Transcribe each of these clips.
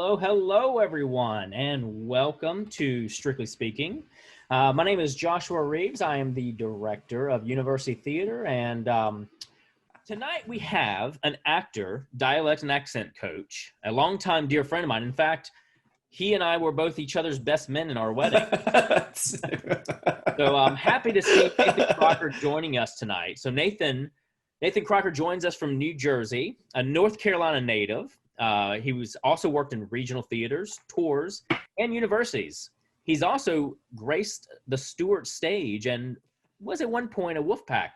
Hello, everyone, and welcome to Strictly Speaking. My name is Joshua Reaves. I am the director of University Theater, and tonight we have an actor, dialect and accent coach, a longtime dear friend of mine. In fact, he and I were both each other's best men in our wedding. So I'm happy to see Nathan Crocker joining us tonight. So Nathan Crocker joins us from New Jersey, a North Carolina native. He was also worked in regional theaters, tours, and universities. He's also graced the Stewart stage and was at one point a Wolfpack.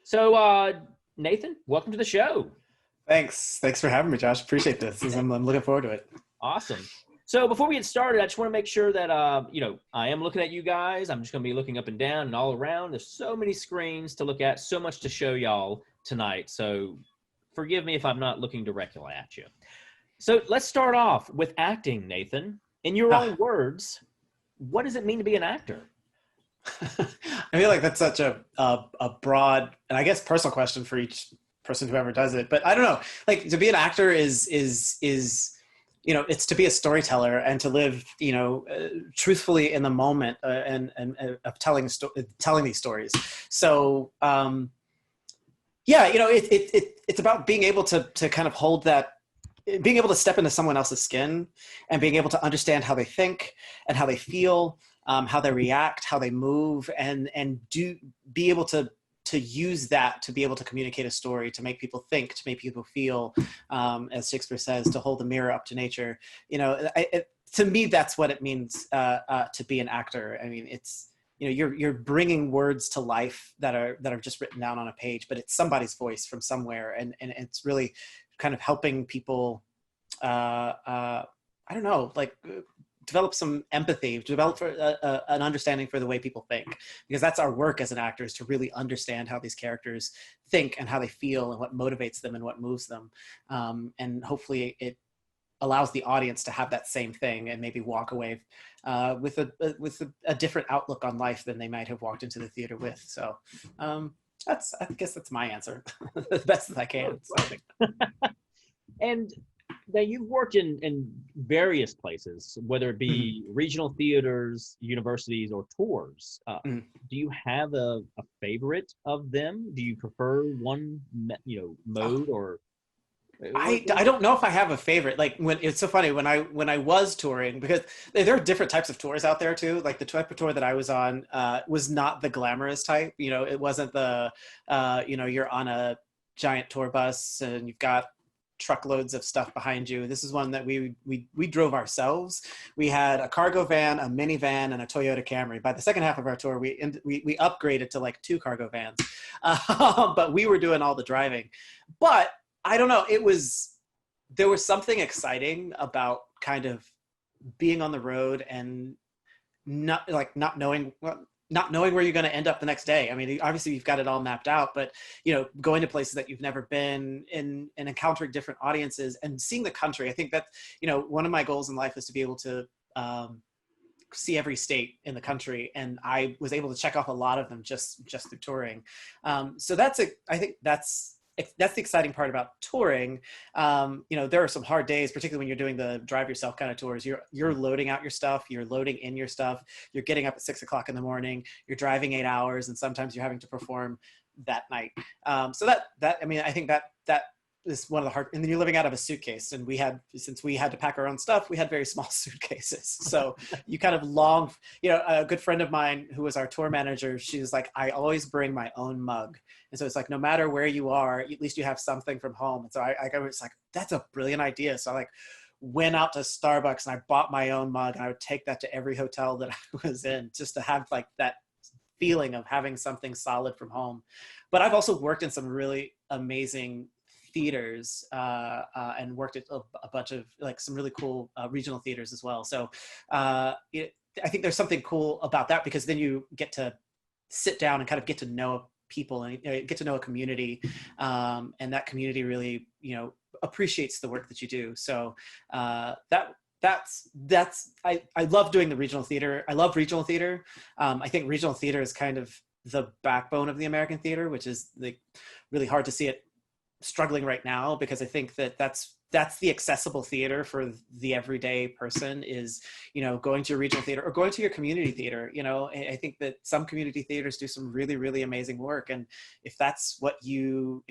So, Nathan, welcome to the show. Thanks for having me, Josh. Appreciate this. I'm looking forward to it. Awesome. So before we get started, I just want to make sure that, I am looking at you guys. I'm just going to be looking up and down and all around. There's so many screens to look at, so much to show y'all tonight. So forgive me if I'm not looking directly at you. So let's start off with acting, Nathan. In your own words, what does it mean to be an actor? I feel like that's such a broad and I guess personal question for each person who ever does it. But I don't know, like to be an actor is it's to be a storyteller and to live, truthfully in the moment and of telling these stories. So it's about being able to kind of hold that, being able to step into someone else's skin and being able to understand how they think and how they feel, how they react, how they move, and be able to use that to be able to communicate a story, to make people think, to make people feel, as Shakespeare says, to hold the mirror up to nature. To me, that's what it means to be an actor. I mean, it's, you're bringing words to life that are just written down on a page, but it's somebody's voice from somewhere, and it's really kind of helping people, develop some empathy, develop an understanding for the way people think, because that's our work as an actor, is to really understand how these characters think and how they feel and what motivates them and what moves them. And hopefully it allows the audience to have that same thing and maybe walk away with a different outlook on life than they might have walked into the theater with. So I guess that's my answer, the best that I can. So. And now you've worked in various places, whether it be regional theaters, universities, or tours. Do you have a favorite of them? Do you prefer one, mode or? I don't know if I have a favorite. Like it's so funny when I was touring, because there are different types of tours out there too. Like the type of tour that I was on was not the glamorous type. It wasn't the you're on a giant tour bus and you've got truckloads of stuff behind you. This is one that we drove ourselves. We had a cargo van, a minivan, and a Toyota Camry. By the second half of our tour, we upgraded to like 2 cargo vans, but we were doing all the driving. But I don't know, there was something exciting about kind of being on the road and not knowing where you're going to end up the next day. I mean, obviously you've got it all mapped out, but going to places that you've never been in and encountering different audiences and seeing the country. I think that, one of my goals in life is to be able to see every state in the country. And I was able to check off a lot of them just through touring. So I think that's the exciting part about touring. There are some hard days, particularly when you're doing the drive yourself kind of tours. You're loading out your stuff, you're loading in your stuff, you're getting up at 6 o'clock in the morning, you're driving 8 hours, and sometimes you're having to perform that night. So I think that is one of the hard, and then you're living out of a suitcase. And since we had to pack our own stuff, we had very small suitcases. So you kind of long, a good friend of mine who was our tour manager, she was like, I always bring my own mug. And so it's like, no matter where you are, at least you have something from home. And so I was like, that's a brilliant idea. So I went out to Starbucks and I bought my own mug, and I would take that to every hotel that I was in, just to have like that feeling of having something solid from home. But I've also worked in some really amazing theaters and worked at a bunch of like some really cool regional theaters as well. So I think there's something cool about that, because then you get to sit down and kind of get to know people and get to know a community, and that community really appreciates the work that you do. So that's I love doing the regional theater. I love regional theater. I think regional theater is kind of the backbone of the American theater, which is really hard to see it struggling right now, because I think that that's that's the accessible theater for the everyday person, is, you know, going to a regional theater or going to your community theater. You know, I think that some community theaters do some really, really amazing work. And if that's what you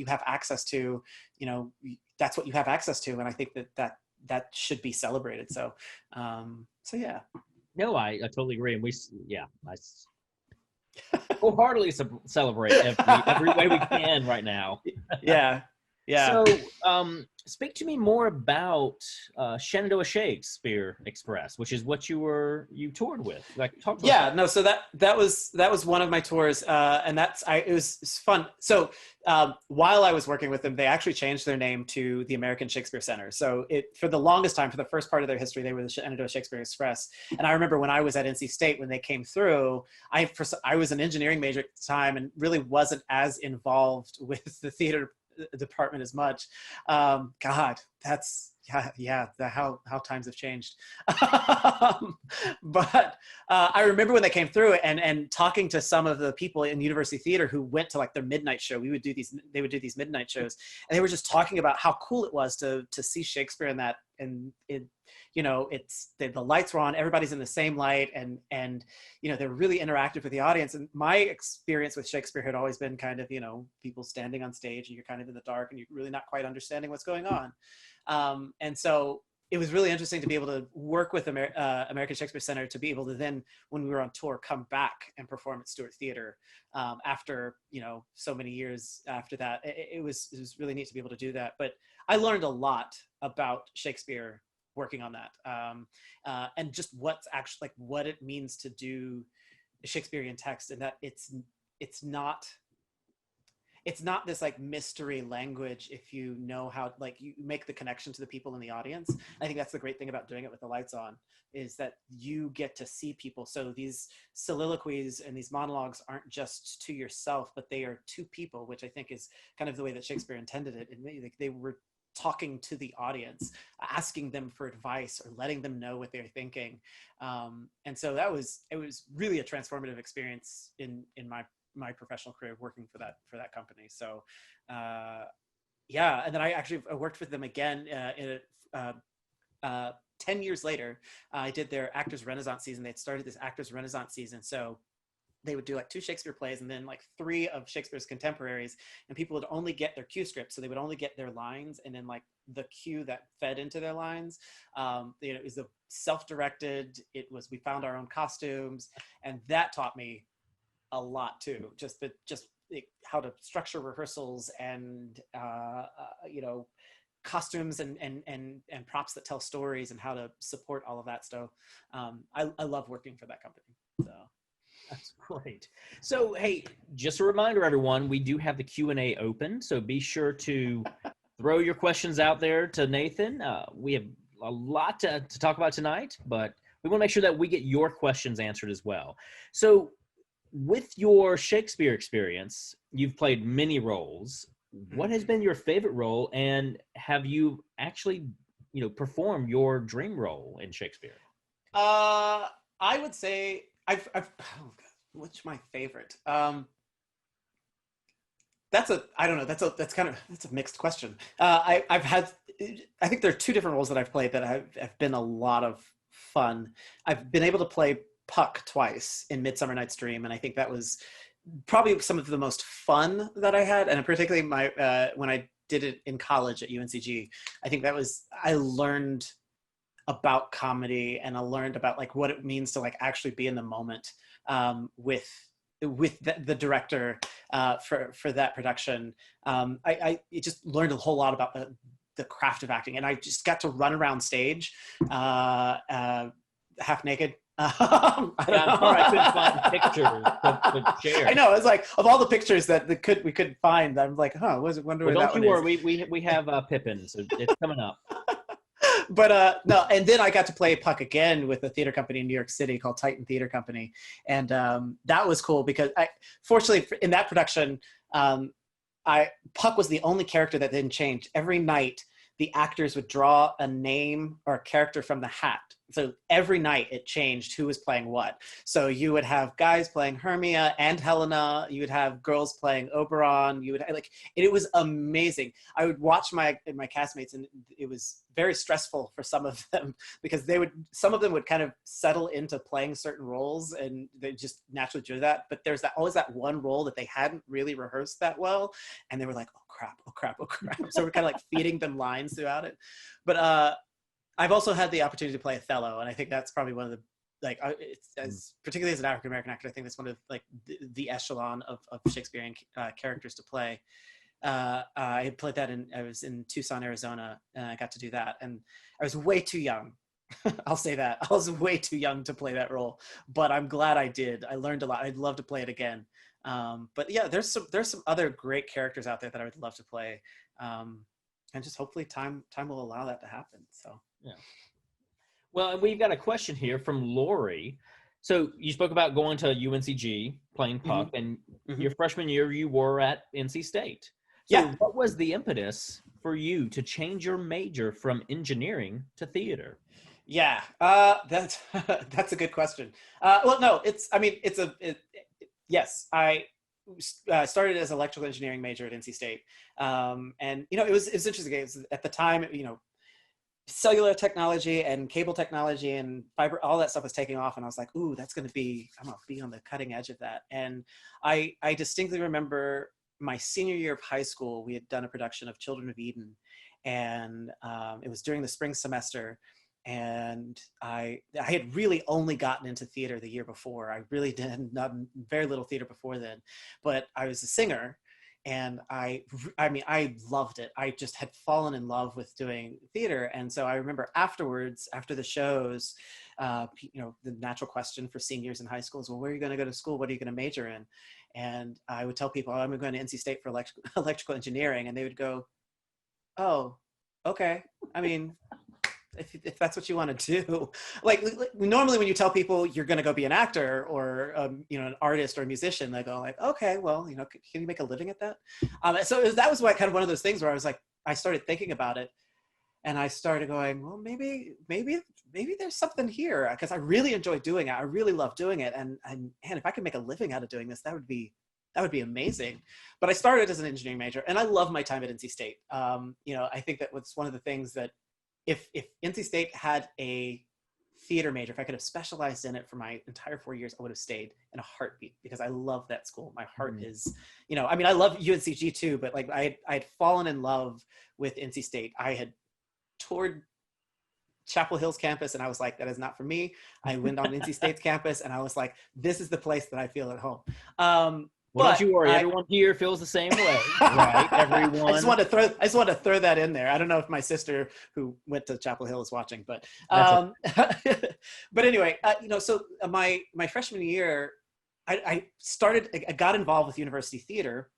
have access to, you know, that's what you have access to. And I think that should be celebrated. So, so yeah. No, I totally agree. And I wholeheartedly celebrate every way we can right now. Yeah. Yeah. So, speak to me more about Shenandoah Shakespeare Express, which is what you toured with. Like, talk to us about. No. So that was one of my tours, and it was fun. So while I was working with them, they actually changed their name to the American Shakespeare Center. So for the longest time, for the first part of their history, they were the Shenandoah Shakespeare Express. And I remember when I was at NC State, when they came through, I was an engineering major at the time and really wasn't as involved with the theater department as much. God, that's how times have changed. But I remember when they came through and talking to some of the people in university theater who went to like their midnight show. They would do these midnight shows, and they were just talking about how cool it was to see Shakespeare in that. And it, you know, it's the lights were on, everybody's in the same light, and you know, they're really interactive with the audience. And my experience with Shakespeare had always been kind of, you know, people standing on stage and you're kind of in the dark and you're really not quite understanding what's going on. And so it was really interesting to be able to work with American Shakespeare Center, to be able to then, when we were on tour, come back and perform at Stewart Theater after, you know, so many years after that. It was really neat to be able to do that. But I learned a lot about Shakespeare working on that, and just what's actually, like, what it means to do Shakespearean text, and that it's not this like mystery language if you know how, like, you make the connection to the people in the audience. I think that's the great thing about doing it with the lights on, is that you get to see people. So these soliloquies and these monologues aren't just to yourself, but they are to people, which I think is kind of the way that Shakespeare intended it. And they were talking to the audience, asking them for advice or letting them know what they're thinking. And so it was really a transformative experience in my professional career working for that company. So and then I worked with them again 10 years later. I did their Actors Renaissance season. They'd started this Actors Renaissance season, so they would do like 2 Shakespeare plays and then like 3 of Shakespeare's contemporaries, and people would only get their cue script. So they would only get their lines and then like the cue that fed into their lines. You know, it was a self-directed, we found our own costumes, and that taught me a lot too. Just how to structure rehearsals and, you know, costumes and props that tell stories and how to support all of that stuff. I love working for that company. So. That's great. So, hey, just a reminder, everyone, we do have the Q&A open, so be sure to throw your questions out there to Nathan. We have a lot to talk about tonight, but we want to make sure that we get your questions answered as well. So, with your Shakespeare experience, you've played many roles. What has been your favorite role, and have you actually, you know, performed your dream role in Shakespeare? I would say what's my favorite? That's a mixed question. I think there are 2 different roles that I've played that have been a lot of fun. I've been able to play Puck twice in Midsummer Night's Dream, and I think that was probably some of the most fun that I had, and particularly when I did it in college at UNCG. I think I learned about comedy, and I learned about like what it means to like actually be in the moment with the director for that production. I just learned a whole lot about the craft of acting, and I just got to run around stage half naked. I couldn't find pictures to share. I know, it's like of all the pictures that we couldn't find, I'm like, wonder where that one is. Don't you worry, we have Pippin, so it's coming up. But no, and then I got to play Puck again with a theater company in New York City called Titan Theater Company, and that was cool because fortunately in that production, Puck was the only character that didn't change. Every night the actors would draw a name or a character from the hat. So every night it changed who was playing what. So you would have guys playing Hermia and Helena. You would have girls playing Oberon. You would like, it was amazing. I would watch my castmates, and it was very stressful for some of them because some of them would kind of settle into playing certain roles and they just naturally do that. But there's always that one role that they hadn't really rehearsed that well. And they were like, oh crap, oh crap, oh crap. So we're kind of like feeding them lines throughout it. But I've also had the opportunity to play Othello, and I think that's probably one of the, like, particularly as an African-American actor, I think that's one of like the echelon of Shakespearean characters to play. I played that I was in Tucson, Arizona, and I got to do that. And I was way too young. I'll say that. I was way too young to play that role, but I'm glad I did. I learned a lot. I'd love to play it again. But yeah, there's some other great characters out there that I would love to play. And just hopefully time will allow that to happen. So. Yeah. Well, and we've got a question here from Lori. So you spoke about going to UNCG, playing Puck, and your freshman year you were at NC State. So what was the impetus for you to change your major from engineering to theater? Yeah, that's a good question. Well, no, yes, I started as an electrical engineering major at NC State. And, you know, it was interesting. It was, at the time, you know, cellular technology and cable technology and fiber, all that stuff was taking off. And I was like, ooh, I'm going to be on the cutting edge of that. And I distinctly remember my senior year of high school, we had done a production of Children of Eden. And it was during the spring semester. And I had really only gotten into theater the year before. I really did not very little theater before then, but I was a singer. And I mean, I loved it. I just had fallen in love with doing theater. And so I remember afterwards, after the shows, you know, the natural question for seniors in high school is, well, where are you going to go to school? What are you going to major in? And I would tell people, oh, I'm going to NC State for electrical engineering. And they would go, oh, okay. I mean, if that's what you want to do, like normally when you tell people you're going to go be an actor or you know, an artist or a musician, they go like, okay, well, you know, can you make a living at that? So that was kind of one of those things where I was like, I started thinking about it, and I started going, well, maybe there's something here, because I really enjoy doing it. I really love doing it, and man, if I could make a living out of doing this, that would be amazing. But I started as an engineering major, and I love my time at NC State. You know, I think that was one of the things that if NC State had a theater major, if I could have specialized in it for my entire 4 years, I would have stayed in a heartbeat, because I love that school. My heart is, you know, I mean, I love UNCG too, but like I had fallen in love with NC State. I had toured Chapel Hill's campus, and I was like, that is not for me. I went on NC State's campus, and I was like, this is the place that I feel at home. Well, don't you worry. Everyone here feels the same way, right? Everyone. I just want to throw that in there. I don't know if my sister, who went to Chapel Hill, is watching, but but anyway, you know, so my freshman year, I got involved with university theater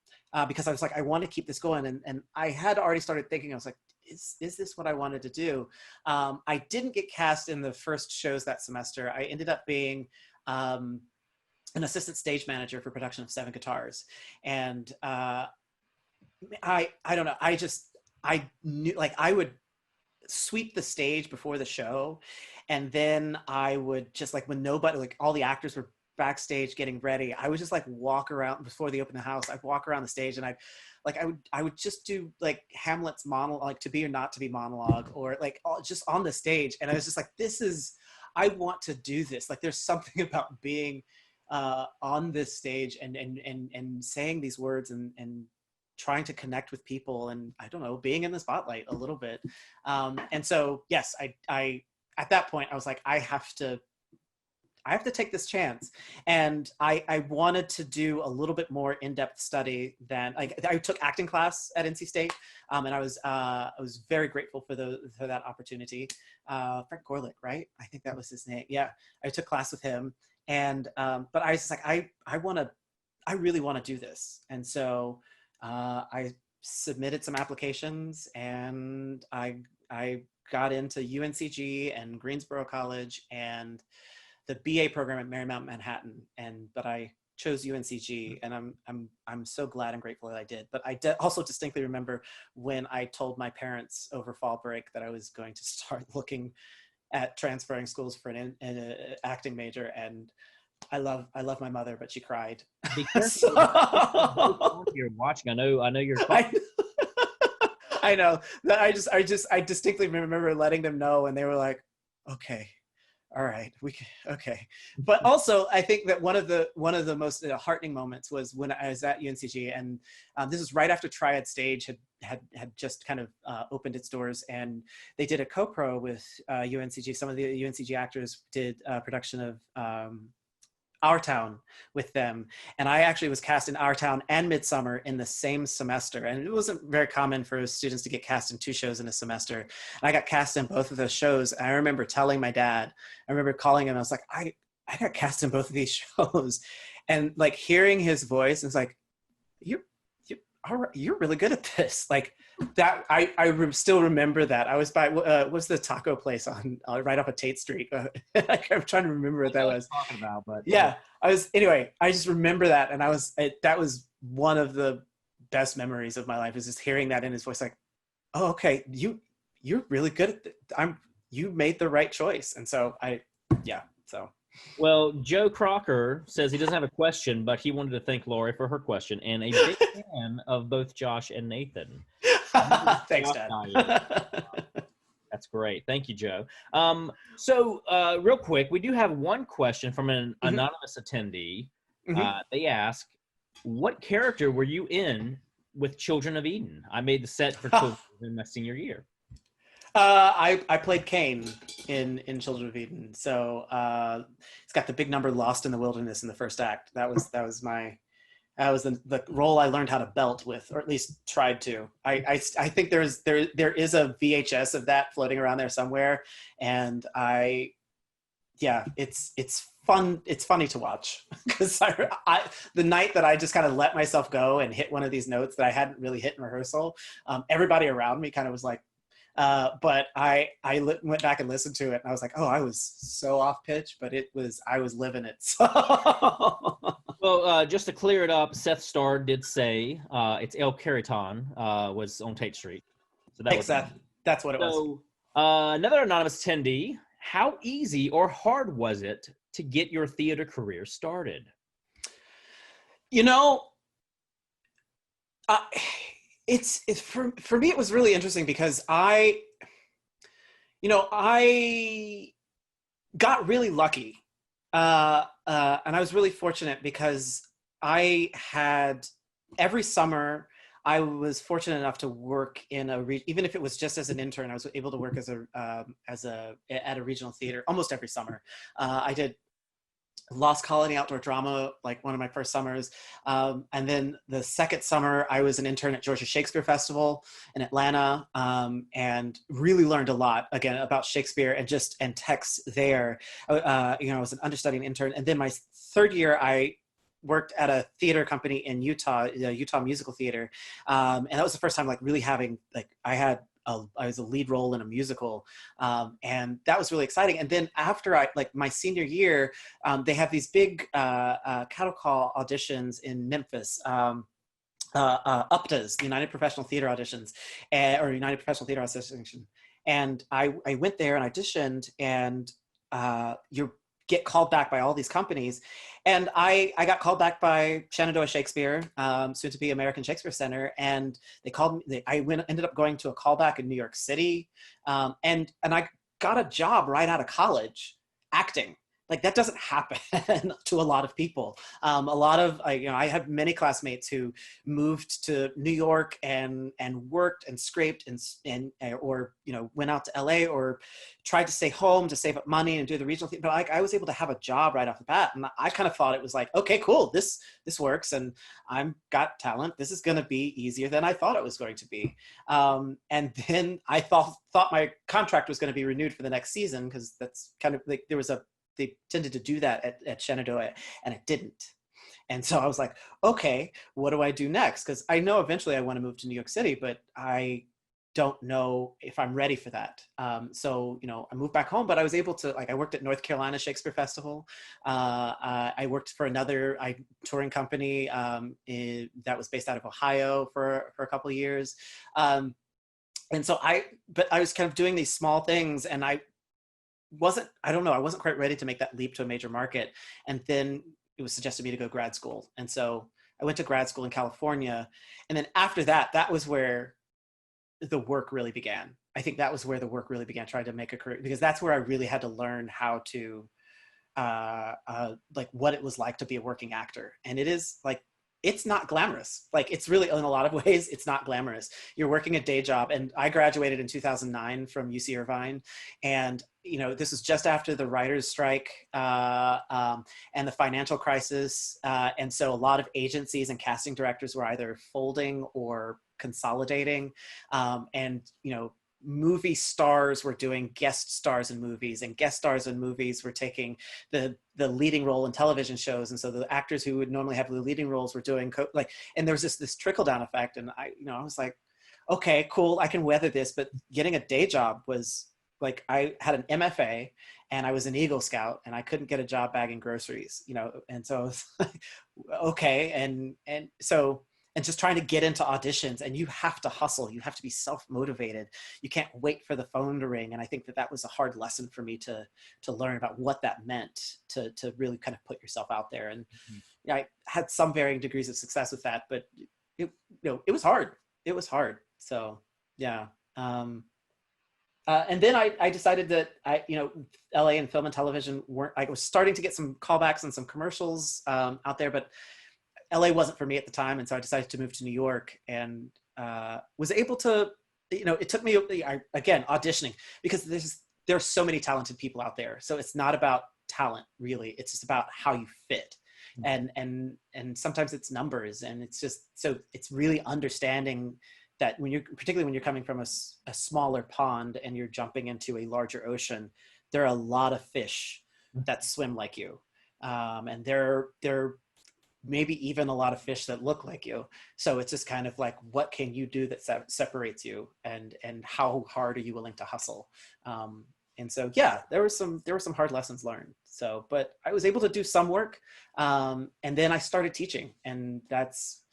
because I was like, I want to keep this going, and I had already started thinking. I was like, is this what I wanted to do? I didn't get cast in the first shows that semester. I ended up being an assistant stage manager for production of Seven Guitars. And I don't know, I knew, like, I would sweep the stage before the show. And then I would just, like, when nobody, like all the actors were backstage getting ready, I would just like walk around before they opened the house. I'd walk around the stage, and I would just do like Hamlet's monologue, like To Be or Not to Be monologue, or like just on the stage. And I was just like, I want to do this. Like, there's something about being on this stage and saying these words and trying to connect with people, and I don't know, being in the spotlight a little bit. And so, yes, I at that point I was like, I have to take this chance. And I wanted to do a little bit more in-depth study than, like, I took acting class at NC State. And I was very grateful for that opportunity. Frank Gorlick, right? I think that was his name. Yeah. I took class with him. And, but I was just like, I really want to do this. And so I submitted some applications, and I got into UNCG and Greensboro College and the BA program at Marymount Manhattan. But I chose UNCG, and I'm so glad and grateful that I did. But I also distinctly remember when I told my parents over fall break that I was going to start looking at transferring schools for an acting major, and I love my mother, but she cried. Be careful. You're watching. I know you're. I know. I distinctly remember letting them know, and they were like, "Okay, all right, okay." But also, I think that one of the most heartening moments was when I was at UNCG, and this was right after Triad Stage had just kind of opened its doors, and they did a co-pro with UNCG. Some of the UNCG actors did a production of Our Town with them, and I actually was cast in Our Town and Midsummer in the same semester, and it wasn't very common for students to get cast in 2 shows in a semester. And I got cast in both of those shows, and I remember telling my dad, I remember calling him, I was like, I got cast in both of these shows, and like hearing his voice, it's like, you're really good at this. Like that, still remember that. I was by, what's the taco place on right off of Tate Street? I'm trying to remember what that was. Talking about, but yeah, anyway, I just remember that. And that was one of the best memories of my life, is just hearing that in his voice. Like, oh, okay, you're really good at it. You made the right choice. And so so. Well, Joe Crocker says he doesn't have a question, but he wanted to thank Lori for her question, and a big fan of both Josh and Nathan. Thanks, Dad. That's great. Thank you, Joe. So real quick, we do have one question from an anonymous attendee. They ask, what character were you in with Children of Eden? I made the set for Children in my senior year. I played Cain in Children of Eden. So it's got the big number Lost in the Wilderness in the first act. That was the role I learned how to belt with, or at least tried to. I think there is a VHS of that floating around there somewhere, and it's fun. It's funny to watch, because the night that I just kind of let myself go and hit one of these notes that I hadn't really hit in rehearsal, everybody around me kind of was like, but I went back and listened to it, and I was like, oh, I was so off pitch, but I was living it. So. Well, just to clear it up, Seth Starr did say it's El Cariton was on Tate Street. So that's what it was. So another anonymous attendee, how easy or hard was it to get your theater career started? It's for me, it was really interesting, because I got really lucky. And I was really fortunate, because I had every summer I was fortunate enough to work in even if it was just as an intern, I was able to work at a regional theater almost every summer. I did Lost Colony outdoor drama, like one of my first summers. And then the second summer, I was an intern at Georgia Shakespeare Festival in Atlanta, and really learned a lot, again, about Shakespeare and text there. I was an understudy intern. And then my third year, I worked at a theater company in Utah, Utah Musical Theater. And that was the first time, like, really having, like, I was a lead role in a musical, and that was really exciting. And then after my senior year, they have these big cattle call auditions in Memphis, UPTAs, United Professional Theater Auditions, or United Professional Theater Association. And I went there and auditioned, and you get called back by all these companies. And I got called back by Shenandoah Shakespeare, soon to be American Shakespeare Center. And they called me, ended up going to a callback in New York City. And I got a job right out of college acting. Like, that doesn't happen to a lot of people. I have many classmates who moved to New York and worked and scraped or went out to LA or tried to stay home to save up money and do the regional thing. But I was able to have a job right off the bat, and I kind of thought it was like, okay, cool, this works, and I've got talent. This is going to be easier than I thought it was going to be. And then I thought my contract was going to be renewed for the next season, because that's kind of like they tended to do that at Shenandoah, and it didn't. And so I was like, okay, what do I do next? Because I know eventually I want to move to New York City, but I don't know if I'm ready for that. So, you know, I moved back home, but I was able to, like, I worked at North Carolina Shakespeare Festival. I worked for another touring company that was based out of Ohio for a couple of years. And so but I was kind of doing these small things, and I don't know, I wasn't quite ready to make that leap to a major market. And then it was suggested to me to go grad school. And so I went to grad school in California. And then after that, that was where the work really began. I think that was where the work really began, trying to make a career, because that's where I really had to learn how to, like, what it was like to be a working actor. And it is like, it's not glamorous. Like, it's really, in a lot of ways, it's not glamorous. You're working a day job. And I graduated in 2009 from UC Irvine. And, you know, this was just after the writers' strike and the financial crisis. And so a lot of agencies and casting directors were either folding or consolidating. And, you know, movie stars were doing guest stars in movies, and guest stars in movies were taking the leading role in television shows. And so the actors who would normally have the leading roles were doing and there was this trickle down effect. And I was like, okay, cool, I can weather this. But getting a day job was like, I had an MFA and I was an Eagle Scout, and I couldn't get a job bagging groceries, you know? And so I was like, okay. And so, and just trying to get into auditions, and you have to hustle. You have to be self-motivated. You can't wait for the phone to ring. And I think that was a hard lesson for me to learn about what that meant to really kind of put yourself out there. And you know, I had some varying degrees of success with that, but it was hard. It was hard. So yeah. And then I decided that LA and film and television I was starting to get some callbacks and some commercials out there, but LA wasn't for me at the time. And so I decided to move to New York, and was able to, it took me, again, auditioning, because there are so many talented people out there. So it's not about talent, really. It's just about how you fit. And sometimes it's numbers, and it's just, so it's really understanding that particularly when you're coming from a smaller pond and you're jumping into a larger ocean, there are a lot of fish that swim like you. And there maybe even a lot of fish that look like you. So it's just kind of like, what can you do that separates you, and how hard are you willing to hustle? And so, yeah, there were some hard lessons learned. So, but I was able to do some work. And then I started teaching, and that's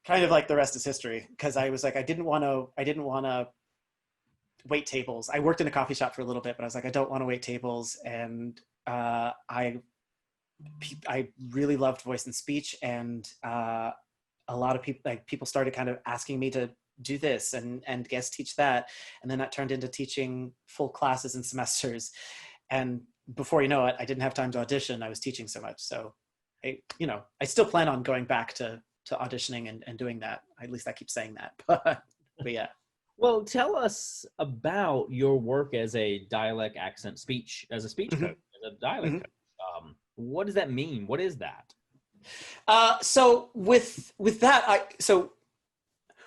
kind of like the rest is history. Cause I was like, I didn't want to wait tables. I worked in a coffee shop for a little bit, but I was like, I don't want to wait tables. And I really loved voice and speech, and a lot of people started kind of asking me to do this and guest teach that, and then that turned into teaching full classes and semesters. And before you know it, I didn't have time to audition. I was teaching so much. So I still plan on going back to auditioning and doing that. At least I keep saying that. But yeah. Well, tell us about your work as a dialect accent speech, as a speech coach, as a dialect coach. What does that mean? What is that? So with that, so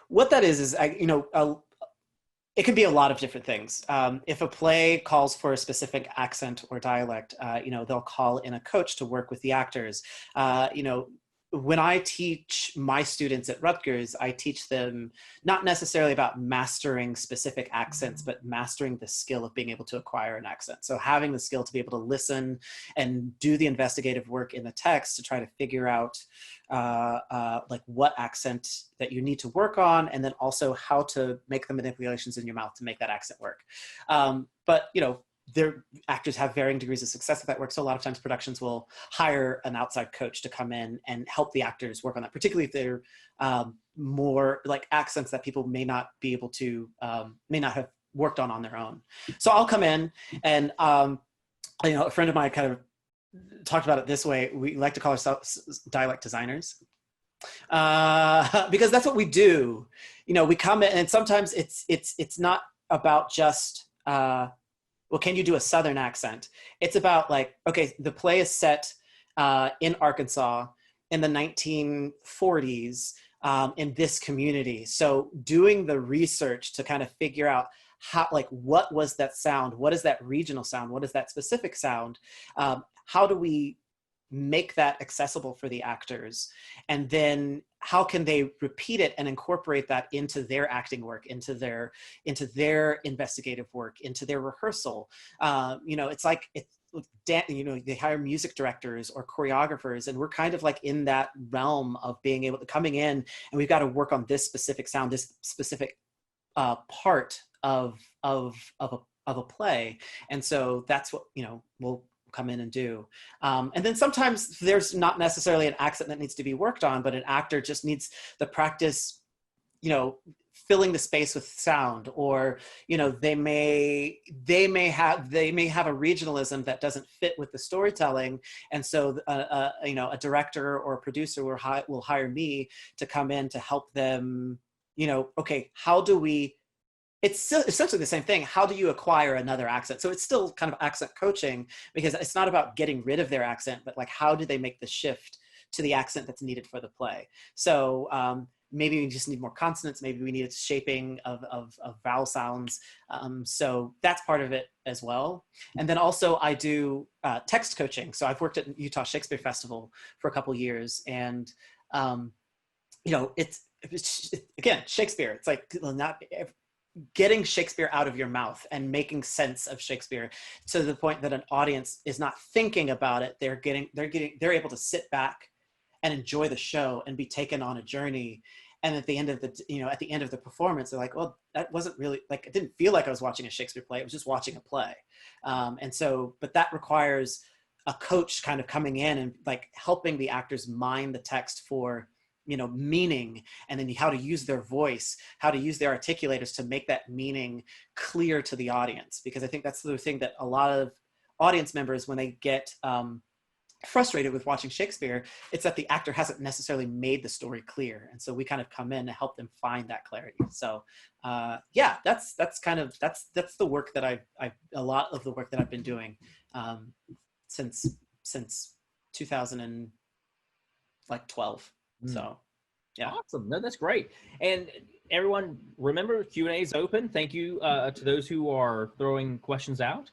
what that is it can be a lot of different things. If a play calls for a specific accent or dialect, they'll call in a coach to work with the actors. When I teach my students at Rutgers, I teach them not necessarily about mastering specific accents, but mastering the skill of being able to acquire an accent. So having the skill to be able to listen and do the investigative work in the text to try to figure out like what accent that you need to work on, and then also how to make the manipulations in your mouth to make that accent work. But their actors have varying degrees of success with that work. So a lot of times productions will hire an outside coach to come in and help the actors work on that, particularly if they're more like accents that people may not be able to, may not have worked on their own. So I'll come in, and a friend of mine kind of talked about it this way. We like to call ourselves dialect designers. Because that's what we do. We come in, and sometimes it's not about just, well, can you do a Southern accent? It's about like, okay, the play is set in Arkansas in the 1940s in this community. So doing the research to kind of figure out how, like, what was that sound? What is that regional sound? What is that specific sound? How do we make that accessible for the actors, and then how can they repeat it and incorporate that into their acting work, into their investigative work, into their rehearsal. It's like they hire music directors or choreographers, and we're kind of like in that realm of being able to coming in, and we've got to work on this specific sound, this specific part of a play. And so that's what we'll come in and do. And then sometimes there's not necessarily an accent that needs to be worked on, but an actor just needs the practice, filling the space with sound, or they may have a regionalism that doesn't fit with the storytelling, and so a director or a producer will hire me to come in to help them. Okay, how do we? It's still essentially the same thing. How do you acquire another accent? So it's still kind of accent coaching, because it's not about getting rid of their accent, but like, how do they make the shift to the accent that's needed for the play? So maybe we just need more consonants. Maybe we need a shaping of vowel sounds. So that's part of it as well. And then also I do text coaching. So I've worked at Utah Shakespeare Festival for a couple of years, and it's again, Shakespeare. It's like not getting Shakespeare out of your mouth and making sense of Shakespeare to the point that an audience is not thinking about it. They're able to sit back and enjoy the show and be taken on a journey. And at the end of the performance, they're like, well, that wasn't really like, it didn't feel like I was watching a Shakespeare play. It was just watching a play. But that requires a coach kind of coming in and like helping the actors mine the text for meaning, and then how to use their voice, how to use their articulators to make that meaning clear to the audience. Because I think that's the thing that a lot of audience members, when they get frustrated with watching Shakespeare, it's that the actor hasn't necessarily made the story clear. And so we kind of come in to help them find that clarity. So that's the work that a lot of the work that I've been doing since 2012. So, yeah. Awesome. No, that's great. And everyone, remember, Q&A is open. Thank you to those who are throwing questions out.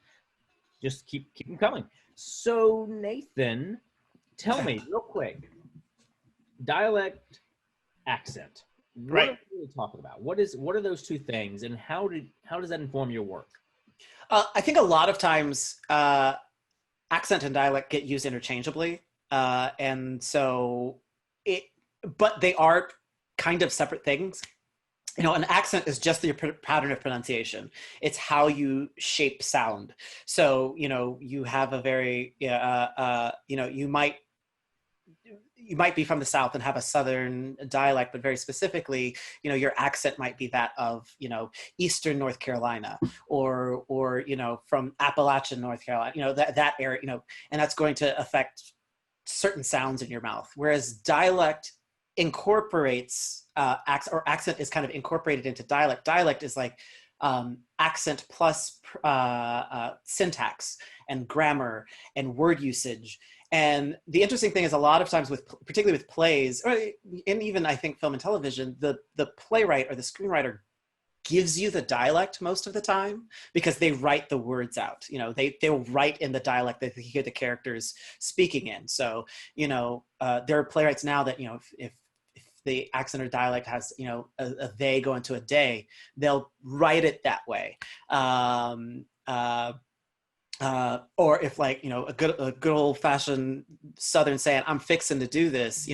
Just keep them coming. So, Nathan, tell me real quick, dialect, accent. What are we really talking about? What are those two things, and how does that inform your work? I think a lot of times accent and dialect get used interchangeably, and so but they are kind of separate things. An accent is just the pattern of pronunciation. It's how you shape sound. So, you have a very, you might be from the South and have a Southern dialect, but very specifically, your accent might be that of, Eastern North Carolina, or from Appalachian, North Carolina, that area, and that's going to affect certain sounds in your mouth. Whereas dialect incorporates accent is kind of incorporated into dialect. Dialect is like accent plus syntax and grammar and word usage. And the interesting thing is, a lot of times particularly with plays, and even I think film and television, the playwright or the screenwriter gives you the dialect most of the time, because they write the words out. They'll write in the dialect that they hear the characters speaking in. So, there are playwrights now that, if the accent or dialect has, a they go into a day, they'll write it that way. Or if a good old fashioned Southern saying, I'm fixing to do this,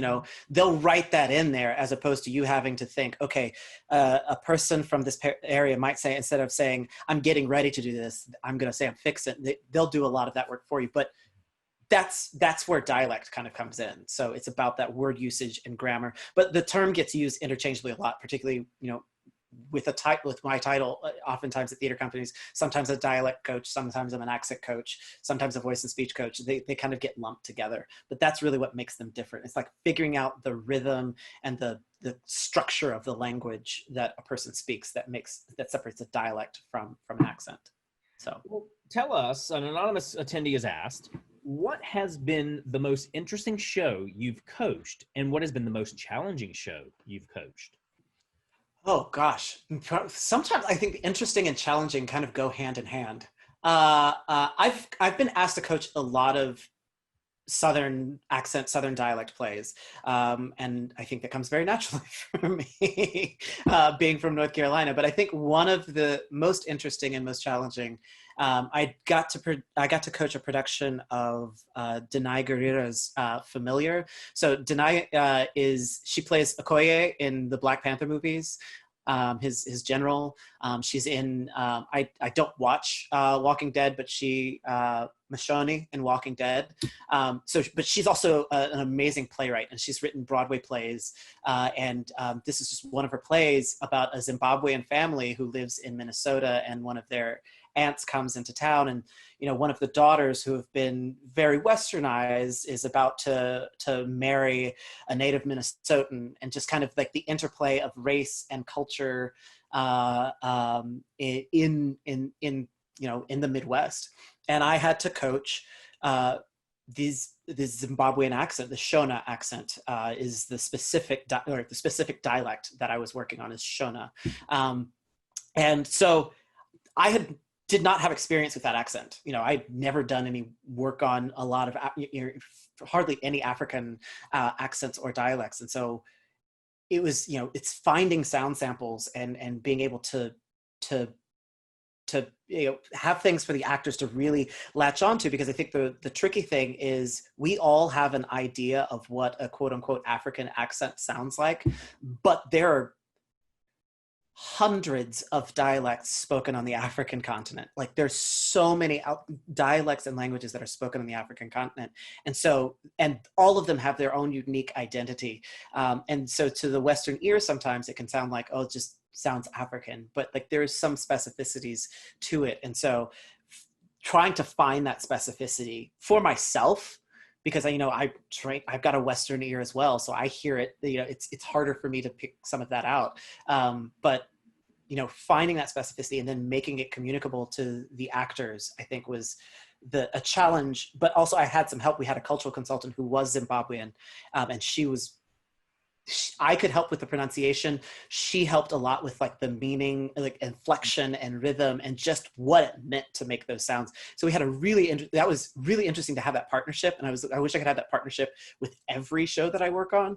they'll write that in there, as opposed to you having to think, okay, a person from this area might say, instead of saying, I'm getting ready to do this, I'm going to say I'm fixing. They'll do a lot of that work for you. But that's where dialect kind of comes in. So it's about that word usage and grammar, but the term gets used interchangeably a lot, particularly, with my title, oftentimes at theater companies, sometimes a dialect coach, sometimes I'm an accent coach, sometimes a voice and speech coach. They kind of get lumped together, but that's really what makes them different. It's like figuring out the rhythm and the structure of the language that a person speaks that separates a dialect from an accent. So, well, tell us, an anonymous attendee has asked, what has been the most interesting show you've coached, and what has been the most challenging show you've coached? Oh gosh, sometimes I think interesting and challenging kind of go hand in hand. I've been asked to coach a lot of Southern accent, Southern dialect plays. And I think that comes very naturally for me, being from North Carolina. But I think one of the most interesting and most challenging, I got to coach a production of Denai Guerrera's Familiar. So Denai she plays Okoye in the Black Panther movies. His general. She's in, I don't watch Walking Dead, but she, Michonne in Walking Dead. But she's also an amazing playwright, and she's written Broadway plays. And this is just one of her plays about a Zimbabwean family who lives in Minnesota, and one of their aunts comes into town, and one of the daughters, who have been very westernized, is about to marry a native Minnesotan, and just kind of like the interplay of race and culture in the Midwest. And I had to coach this Zimbabwean accent. The Shona accent is the specific dialect that I was working on, is Shona. And so I did not have experience with that accent. I'd never done any work on a lot of, hardly any African accents or dialects. And so it was, it's finding sound samples and being able to have things for the actors to really latch onto, because I think the tricky thing is we all have an idea of what a quote unquote African accent sounds like, but there are hundreds of dialects spoken on the African continent. Like, there's so many dialects and languages that are spoken on the African continent. And all of them have their own unique identity. And so to the Western ear, sometimes it can sound like, oh, it just sounds African, but like there's some specificities to it. And so trying to find that specificity for myself, because I've got a Western ear as well, so I hear it. It's harder for me to pick some of that out. But finding that specificity and then making it communicable to the actors, I think was a challenge. But also, I had some help. We had a cultural consultant who was Zimbabwean, and I could help with the pronunciation. She helped a lot with like the meaning, like inflection and rhythm, and just what it meant to make those sounds. So we had that was really interesting to have that partnership. And I wish I could have that partnership with every show that I work on,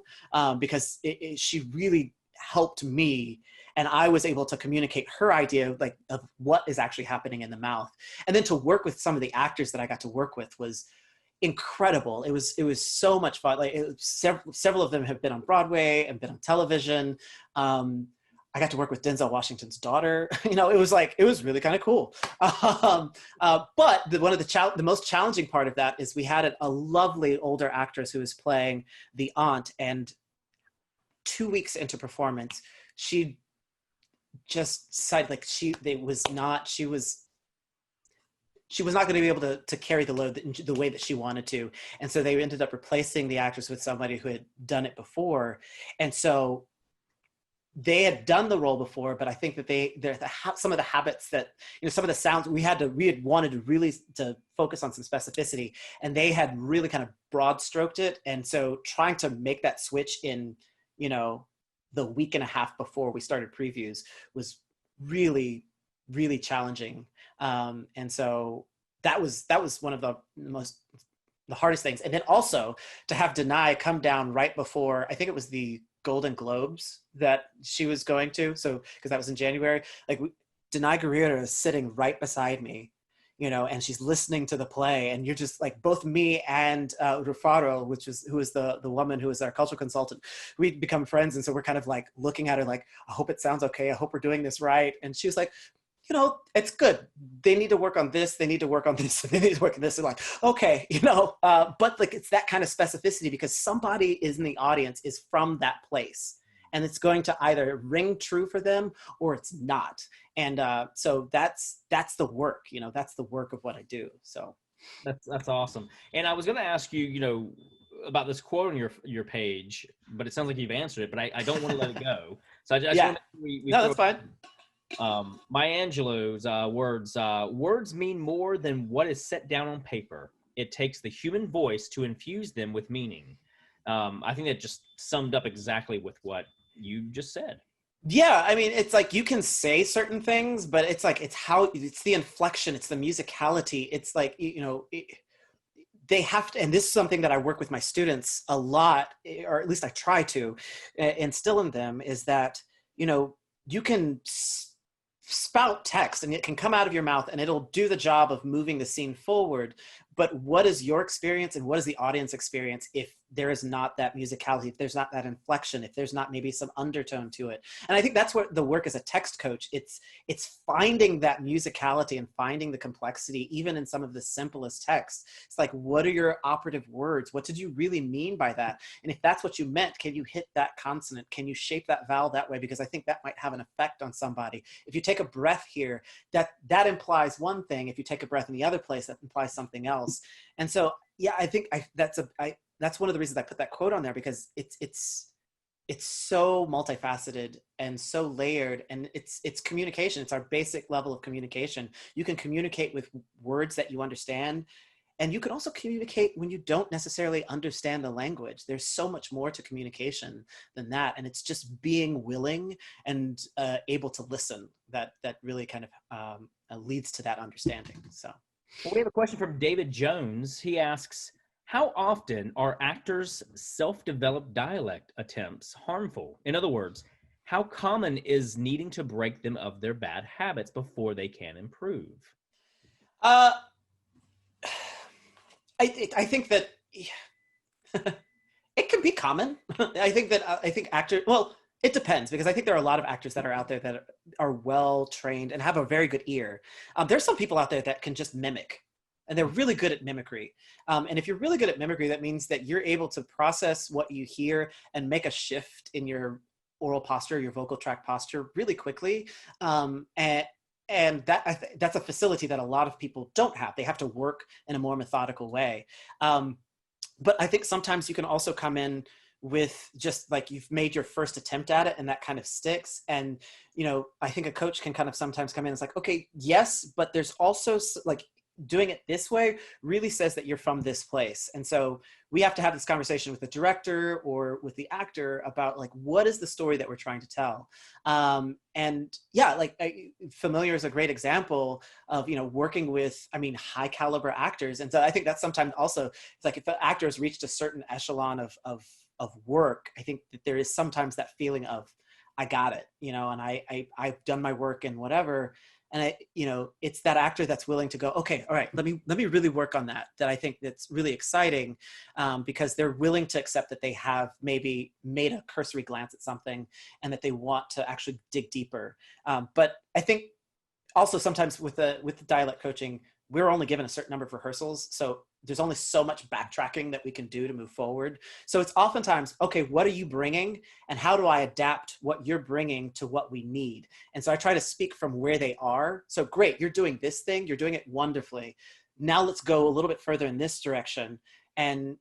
because she really helped me, and I was able to communicate her idea of what is actually happening in the mouth. And then to work with some of the actors that I got to work with was incredible. It was so much fun. Like, several of them have been on Broadway and been on television. I got to work with Denzel Washington's daughter. It was really kind of cool. But one of the most challenging part of that is we had a lovely older actress who was playing the aunt, and 2 weeks into performance, she just decided she was not going to be able to carry the load the way that she wanted to. And so they ended up replacing the actress with somebody who had done it before. And so they had done the role before, but I think that some of the habits that, some of the sounds we had wanted to really to focus on some specificity, and they had really kind of broad stroked it. And so trying to make that switch in, the week and a half before we started previews was really, really challenging. And so that was one of the hardest things. And then also to have Denai come down right before, I think it was the Golden Globes that she was going to. So, because that was in January, Denai Guerrera is sitting right beside me, and she's listening to the play, and you're just like, both me and Rufaro, who is the woman who is our cultural consultant, we'd become friends. And so we're kind of like looking at her like, I hope it sounds okay. I hope we're doing this right. And she was like, it's good. They need to work on this. They need to work on this. They need to work on this. And like, okay, but like, it's that kind of specificity, because somebody is in the audience is from that place, and it's going to either ring true for them or it's not. And so that's the work, that's the work of what I do. So that's awesome. And I was going to ask you, about this quote on your page, but it sounds like you've answered it, but I don't want to let it go. So I just want to, no, that's fine. Maya Angelou's words mean more than what is set down on paper. It takes the human voice to infuse them with meaning. I think that just summed up exactly with what you just said. Yeah, I mean, it's like you can say certain things, but it's like it's the inflection, it's the musicality. It's like, they have to, and this is something that I work with my students a lot, or at least I try to instill in them, is that, you know, you can spout text and it can come out of your mouth and it'll do the job of moving the scene forward. But what is your experience and what is the audience experience if there is not that musicality, if there's not that inflection, if there's not maybe some undertone to it? And I think that's what the work as a text coach, it's finding that musicality and finding the complexity, even in some of the simplest texts. It's like, what are your operative words? What did you really mean by that? And if that's what you meant, can you hit that consonant? Can you shape that vowel that way? Because I think that might have an effect on somebody. If you take a breath here, that implies one thing. If you take a breath in the other place, that implies something else. And so, yeah, I think that's one of the reasons I put that quote on there, because it's so multifaceted and so layered, and it's communication. It's our basic level of communication. You can communicate with words that you understand, and you can also communicate when you don't necessarily understand the language. There's so much more to communication than that, and it's just being willing and able to listen that really kind of leads to that understanding. So. Well, we have a question from David Jones. He asks, how often are actors' self-developed dialect attempts harmful? In other words, how common is needing to break them of their bad habits before they can improve? I think that it can be common. I think actors, well, it depends, because I think there are a lot of actors that are out there that are well trained and have a very good ear. There's some people out there that can just mimic, and they're really good at mimicry. And if you're really good at mimicry, that means that you're able to process what you hear and make a shift in your oral posture, your vocal tract posture really quickly. And that's a facility that a lot of people don't have. They have to work in a more methodical way. But I think sometimes you can also come in with just like you've made your first attempt at it and that kind of sticks. And, you know, I think a coach can kind of sometimes come in and it's like, okay, yes, but there's also like doing it this way really says that you're from this place. And so we have to have this conversation with the director or with the actor about like, what is the story that we're trying to tell? And yeah, like Familiar is a great example of, you know, working with, I mean, high caliber actors. And so I think that's sometimes also, it's like if an actor has reached a certain echelon of work, I think that there is sometimes that feeling of, I got it, you know, and I've done my work and whatever. And you know, it's that actor that's willing to go, okay, all right, let me really work on that. That I think that's really exciting, because they're willing to accept that they have maybe made a cursory glance at something and that they want to actually dig deeper. But I think also sometimes with the dialect coaching, we're only given a certain number of rehearsals. So there's only so much backtracking that we can do to move forward. So it's oftentimes, okay, what are you bringing? And how do I adapt what you're bringing to what we need? And so I try to speak from where they are. So great, you're doing this thing, you're doing it wonderfully. Now let's go a little bit further in this direction. And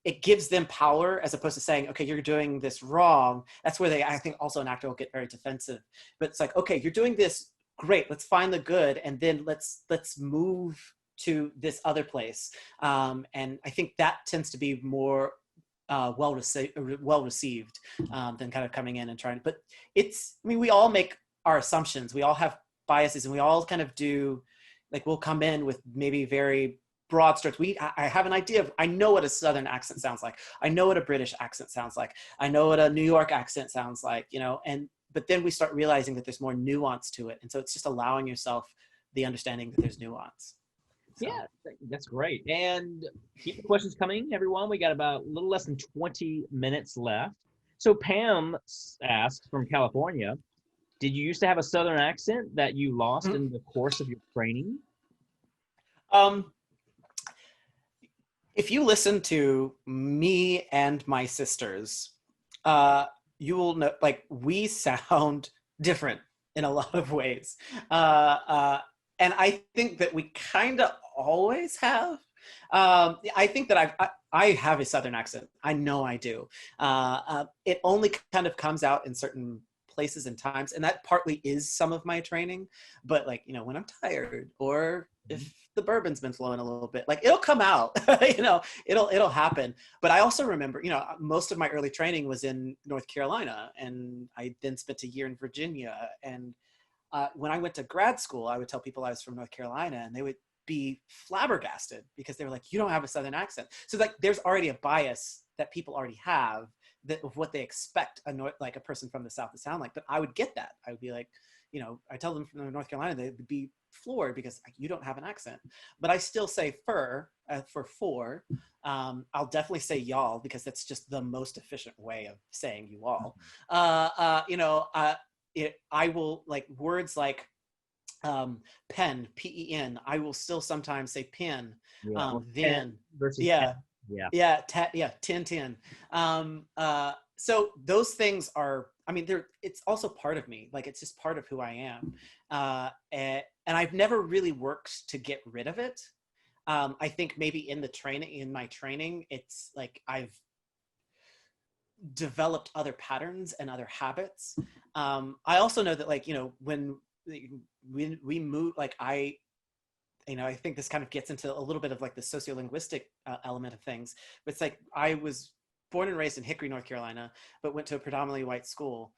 it gives them power as opposed to saying, okay, you're doing this wrong. That's where I think also an actor will get very defensive. But it's like, okay, you're doing this great, let's find the good, and then let's move to this other place. And I think that tends to be more well received than kind of coming in and trying. But it's, I mean, we all make our assumptions. We all have biases, and we all kind of do, like, we'll come in with maybe very broad strokes. I have an idea of, I know what a Southern accent sounds like. I know what a British accent sounds like. I know what a New York accent sounds like, you know, but then we start realizing that there's more nuance to it. And so it's just allowing yourself the understanding that there's nuance. So. Yeah, that's great. And keep the questions coming, everyone. We got about a little less than 20 minutes left. So Pam asked from California, did you used to have a Southern accent that you lost in the course of your training? If you listen to me and my sisters, you will know, like, we sound different in a lot of ways. And I think that we kind of always have. I think that I have a Southern accent. I know I do. It only kind of comes out in certain places and times, and that partly is some of my training. But like, you know, when I'm tired, or if the bourbon's been flowing a little bit, like, it'll come out. You know, it'll happen. But I also remember, you know, most of my early training was in North Carolina, and I then spent a year in Virginia. And when I went to grad school, I would tell people I was from North Carolina, and be flabbergasted because they were like, you don't have a Southern accent. So like there's already a bias that people already have that of what they expect like a person from the South to sound like. But I would get that. I would be like, you know, I tell them from North Carolina, they would be floored because you don't have an accent. But I still say for. I'll definitely say y'all because that's just the most efficient way of saying you all. You know, I will like words like pen, P-E-N. I will still sometimes say pin. Then versus yeah. 10. Yeah, 10. So those things are, I mean, it's also part of me. Like, it's just part of who I am. And I've never really worked to get rid of it. I think maybe in my training, it's like I've developed other patterns and other habits. I also know that, like, you know, when we move, like I think this kind of gets into a little bit of like the sociolinguistic element of things. But it's like I was born and raised in Hickory, North Carolina, but went to a predominantly white school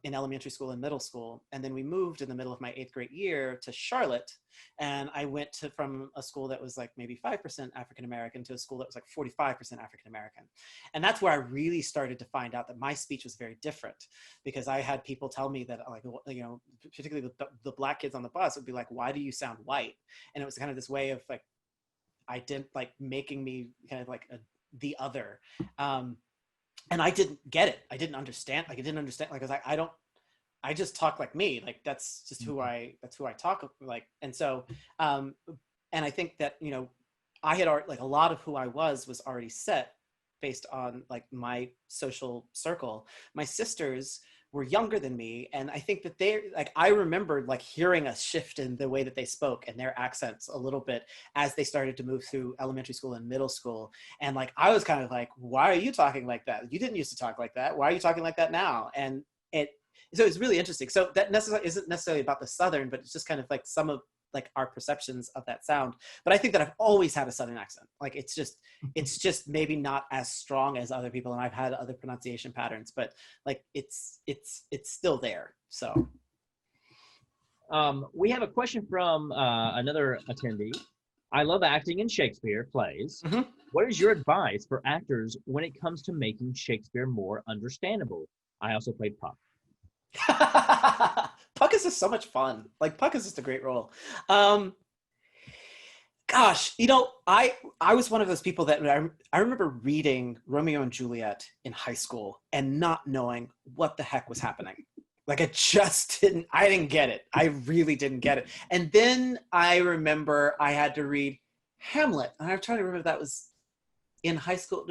in elementary school and middle school. And then we moved in the middle of my 8th grade year to Charlotte. And I went from a school that was like maybe 5% African-American to a school that was like 45% African-American. And that's where I really started to find out that my speech was very different, because I had people tell me that, like, you know, particularly the Black kids on the bus would be like, why do you sound white? And it was kind of this way of like, making me kind of like the other. And I didn't get it. I didn't understand. Like, I just talk like me. Like, that's just who I talk like. And so, and I think that, you know, I had already, like, a lot of who I was already set based on like my social circle. My sisters were younger than me. And I think that I remembered like hearing a shift in the way that they spoke and their accents a little bit as they started to move through elementary school and middle school. And like, I was kind of like, why are you talking like that? You didn't used to talk like that. Why are you talking like that now? And so it's really interesting. So that isn't necessarily about the Southern, but it's just kind of like some of like our perceptions of that sound. But I think that I've always had a Southern accent. Like, it's just maybe not as strong as other people, and I've had other pronunciation patterns, but like it's still there. So we have a question from another attendee. I love acting in Shakespeare plays. Mm-hmm. What is your advice for actors when it comes to making Shakespeare more understandable? I also played Puck. Puck is just so much fun. Like, Puck is just a great role. Gosh, you know, I was one of those people that I remember reading Romeo and Juliet in high school and not knowing what the heck was happening. Like, I didn't get it. I really didn't get it. And then I remember I had to read Hamlet. And I'm trying to remember if that was in high school.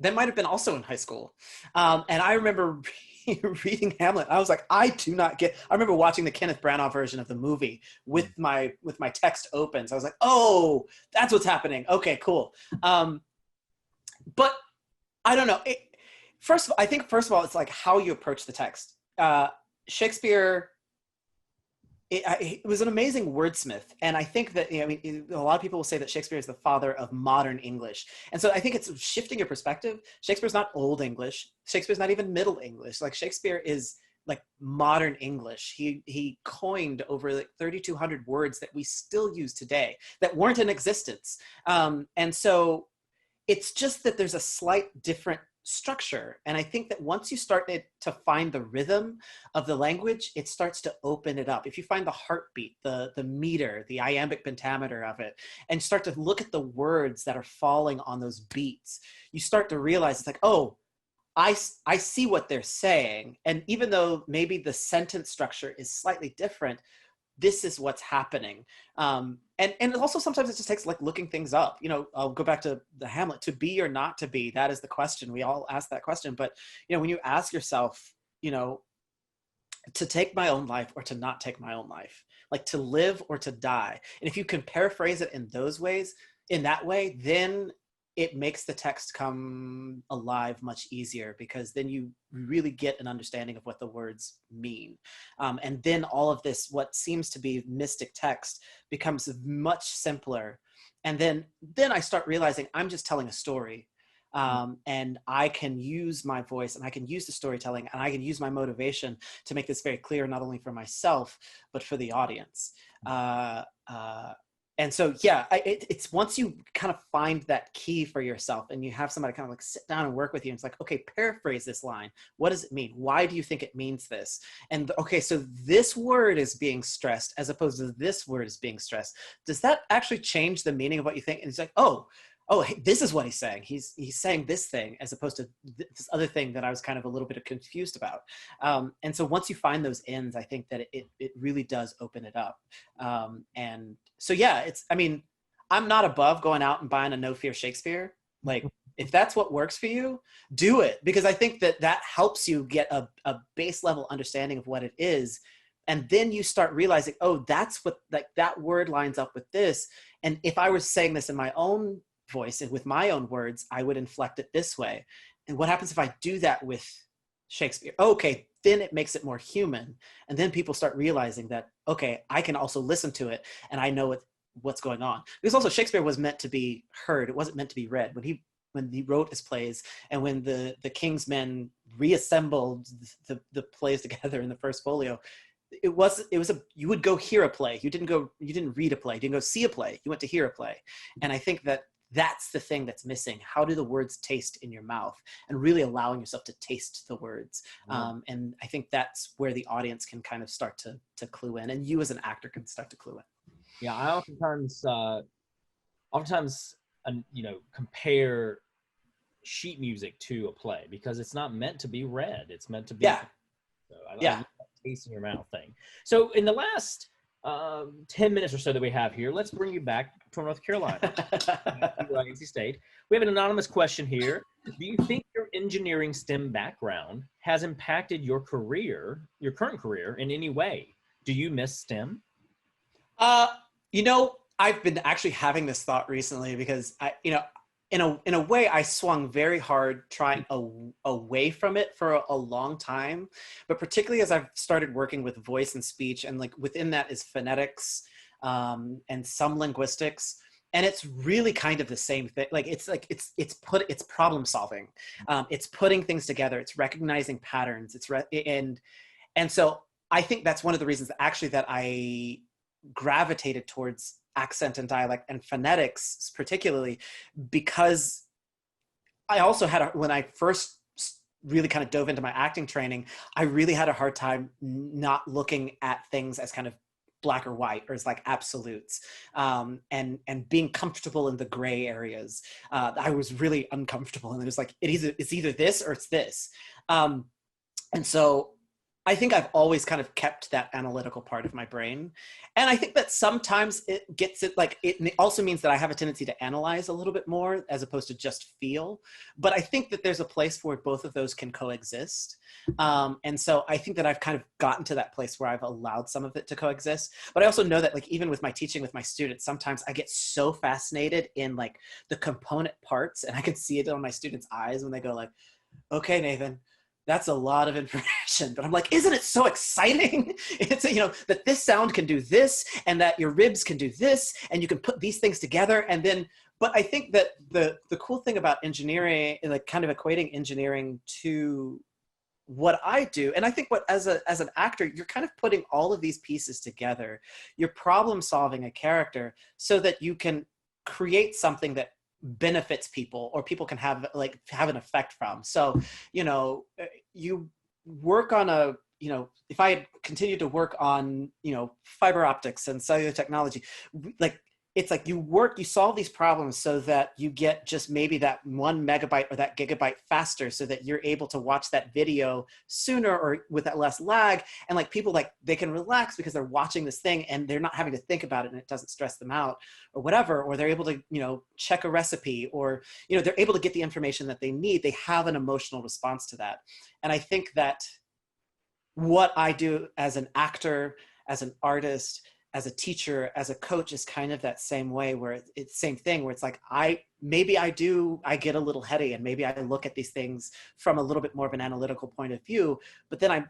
That might have been also in high school. And I remember reading Hamlet. I was like, I do not get. I remember watching the Kenneth Branagh version of the movie with my text open. So I was like, oh, that's what's happening. Okay, cool. But I don't know. I think first of all, it's like how you approach the text. Shakespeare, it was an amazing wordsmith. And I think that, you know, I mean, a lot of people will say that Shakespeare is the father of modern English. And so I think it's shifting your perspective. Shakespeare's not Old English. Shakespeare's not even Middle English. Like, Shakespeare is like modern English. He coined over like 3,200 words that we still use today that weren't in existence. And so it's just that there's a slight different structure. And I think that once you start to find the rhythm of the language, it starts to open it up. If you find the heartbeat, the meter, the iambic pentameter of it, and start to look at the words that are falling on those beats, you start to realize it's like, oh, I see what they're saying. And even though maybe the sentence structure is slightly different, this is what's happening. And also sometimes it just takes like looking things up. You know, I'll go back to the Hamlet, to be or not to be, that is the question. We all ask that question. But, you know, when you ask yourself, you know, to take my own life or to not take my own life, like to live or to die. And if you can paraphrase it in those ways, in that way, then it makes the text come alive much easier, because then you really get an understanding of what the words mean. And then all of this, what seems to be mystic text, becomes much simpler. And then I start realizing I'm just telling a story. And I can use my voice, and I can use the storytelling, and I can use my motivation to make this very clear, not only for myself, but for the audience. And so, yeah, it's once you kind of find that key for yourself and you have somebody kind of like sit down and work with you, and it's like, okay, paraphrase this line. What does it mean? Why do you think it means this? And okay, so this word is being stressed as opposed to this word is being stressed. Does that actually change the meaning of what you think? And it's like, oh, hey, this is what he's saying. He's saying this thing as opposed to this other thing that I was kind of a little bit confused about. And so once you find those ends, I think that it really does open it up. And so, yeah, I mean, I'm not above going out and buying a No Fear Shakespeare. Like, if that's what works for you, do it. Because I think that helps you get a base level understanding of what it is. And then you start realizing, oh, that's what, like, that word lines up with this. And if I was saying this in my own voice and with my own words, I would inflect it this way. And what happens if I do that with Shakespeare? Okay, then it makes it more human. And then people start realizing that, okay, I can also listen to it and I know what's going on. Because also Shakespeare was meant to be heard. It wasn't meant to be read. When he wrote his plays and when the King's Men reassembled the plays together in the first folio, you would go hear a play. You didn't read a play. You didn't go see a play. You went to hear a play. And I think that's the thing that's missing. How do the words taste in your mouth? And really allowing yourself to taste the words. And I think that's where the audience can kind of start to clue in, and you as an actor can start to clue in. Yeah, I oftentimes compare sheet music to a play because it's not meant to be read. It's meant to be. Yeah. So I that taste in your mouth thing. So in the last 10 minutes or so that we have here, let's bring you back to North Carolina, to NC State. We have an anonymous question here. Do you think your engineering STEM background has impacted your current career in any way? Do you miss STEM? I've been actually having this thought recently because in a way, I swung very hard trying away from it for a long time, but particularly as I've started working with voice and speech, and like within that is phonetics and some linguistics, and it's really kind of the same thing. Like it's problem solving, it's putting things together, it's recognizing patterns, and so I think that's one of the reasons actually that I gravitated towards accent and dialect and phonetics particularly, because I also when I first really kind of dove into my acting training, I really had a hard time not looking at things as kind of black or white or as like absolutes, and being comfortable in the gray areas. I was really uncomfortable, and it was like it's either this or it's this, and so I think I've always kind of kept that analytical part of my brain. And I think that sometimes it also means that I have a tendency to analyze a little bit more as opposed to just feel. But I think that there's a place where both of those can coexist. And so I think that I've kind of gotten to that place where I've allowed some of it to coexist. But I also know that like even with my teaching with my students, sometimes I get so fascinated in like the component parts, and I can see it on my students' eyes when they go like, okay, Nathan, that's a lot of information. But I'm like, isn't it so exciting? It's, that this sound can do this and that your ribs can do this and you can put these things together. And then, but I think that the cool thing about engineering, like kind of equating engineering to what I do, and I think as an actor, you're kind of putting all of these pieces together. You're problem solving a character so that you can create something that benefits people or people can have an effect from. So, you work on if I had continued to work on, fiber optics and cellular technology, like it's like you solve these problems so that you get just maybe that 1 megabyte or that gigabyte faster so that you're able to watch that video sooner or with that less lag. And like people, like they can relax because they're watching this thing and they're not having to think about it and it doesn't stress them out or whatever, or they're able to, check a recipe, or, they're able to get the information that they need. They have an emotional response to that. And I think that what I do as an actor, as an artist, as a teacher, as a coach is kind of that same way, where it's same thing, where it's like, I get a little heady and maybe I look at these things from a little bit more of an analytical point of view, but then I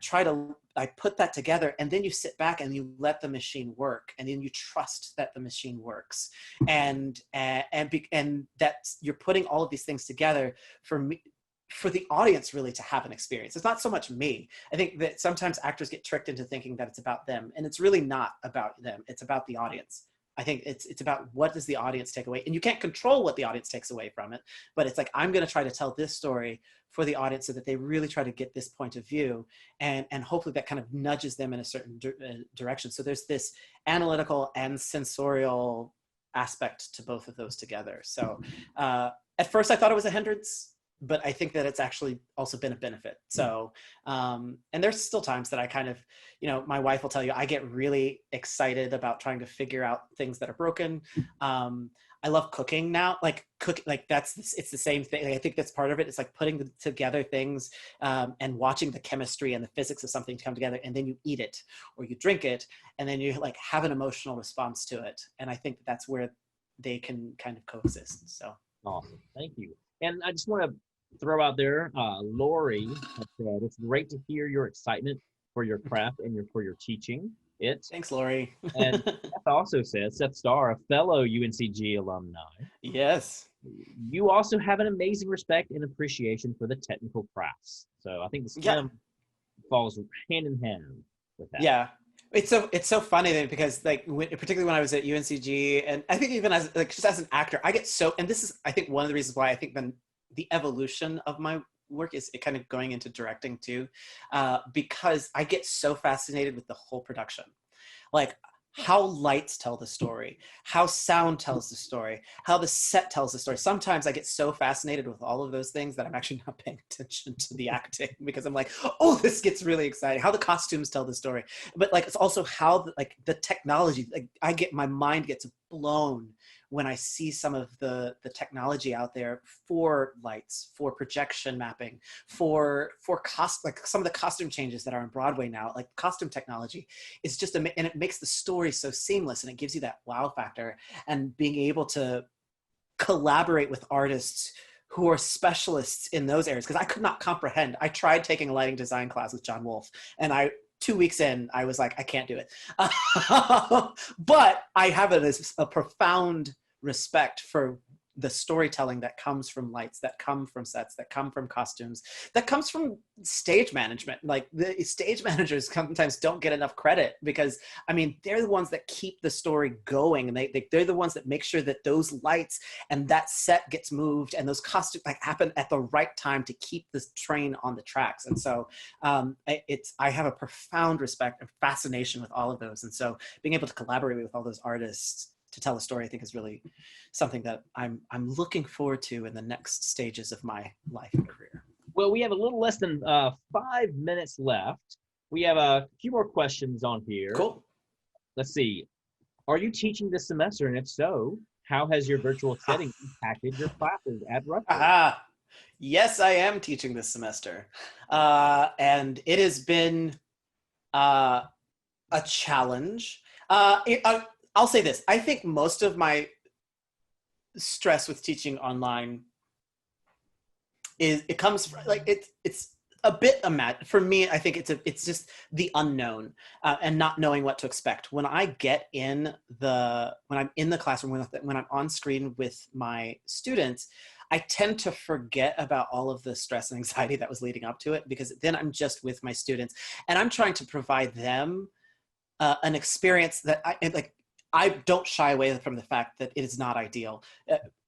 put that together, and then you sit back and you let the machine work, and then you trust that the machine works. And that's, you're putting all of these things together for the audience really to have an experience. It's not so much me. I think that sometimes actors get tricked into thinking that it's about them, and it's really not about them. It's about the audience. I think it's about what does the audience take away, and you can't control what the audience takes away from it, but it's like, I'm going to try to tell this story for the audience so that they really try to get this point of view, and hopefully that kind of nudges them in a certain direction. So there's this analytical and sensorial aspect to both of those together. So at first I thought it was a hindrance, but I think that it's actually also been a benefit. So, and there's still times that I kind of, you know, my wife will tell you, I get really excited about trying to figure out things that are broken. I love cooking now, like it's the same thing. Like, I think that's part of it. It's like putting together things and watching the chemistry and the physics of something come together, and then you eat it or you drink it, and then you like have an emotional response to it. And I think that's where they can kind of coexist. So awesome. Thank you. And I just want to throw out there, Lori has said, it's great to hear your excitement for your craft and for your teaching. Thanks, Lori. And Seth also says, Seth Starr, a fellow UNCG alumni. Yes. You also have an amazing respect and appreciation for the technical crafts. So I think the STEM falls hand in hand with that. Yeah. It's so funny because like particularly when I was at UNCG, and I think even as like just as an actor, I get so, and this is I think one of the reasons why I think the evolution of my work is it kind of going into directing too, because I get so fascinated with the whole production, like how lights tell the story, how sound tells the story, how the set tells the story. Sometimes I get so fascinated with all of those things that I'm actually not paying attention to the acting because I'm like, oh, this gets really exciting. How the costumes tell the story, but like it's also how the technology. Like my mind gets blown when I see some of the technology out there for lights, for projection mapping, for like some of the costume changes that are on Broadway now, like costume technology is just, and it makes the story so seamless and it gives you that wow factor, and being able to collaborate with artists who are specialists in those areas. Because I could not comprehend. I tried taking a lighting design class with John Wolfe, and 2 weeks in, I was like, I can't do it. But I have a profound respect for the storytelling that comes from lights, that come from sets, that come from costumes, that comes from stage management. Like the stage managers sometimes don't get enough credit because, I mean, they're the ones that keep the story going, and they're the ones that make sure that those lights and that set gets moved and those costumes like happen at the right time to keep this train on the tracks. And so I have a profound respect and fascination with all of those. And so being able to collaborate with all those artists to tell a story, I think is really something that I'm looking forward to in the next stages of my life and career. Well, we have a little less than 5 minutes left. We have a few more questions on here. Cool. Let's see. Are you teaching this semester? And if so, how has your virtual setting impacted your classes at Rutgers? Yes, I am teaching this semester. And it has been a challenge. I'll say this. I think most of my stress with teaching online it comes from, like, it's a bit for me. I think it's just the unknown and not knowing what to expect. When I'm in the classroom, when I'm on screen with my students, I tend to forget about all of the stress and anxiety that was leading up to it, because then I'm just with my students and I'm trying to provide them an experience that I don't shy away from the fact that it is not ideal.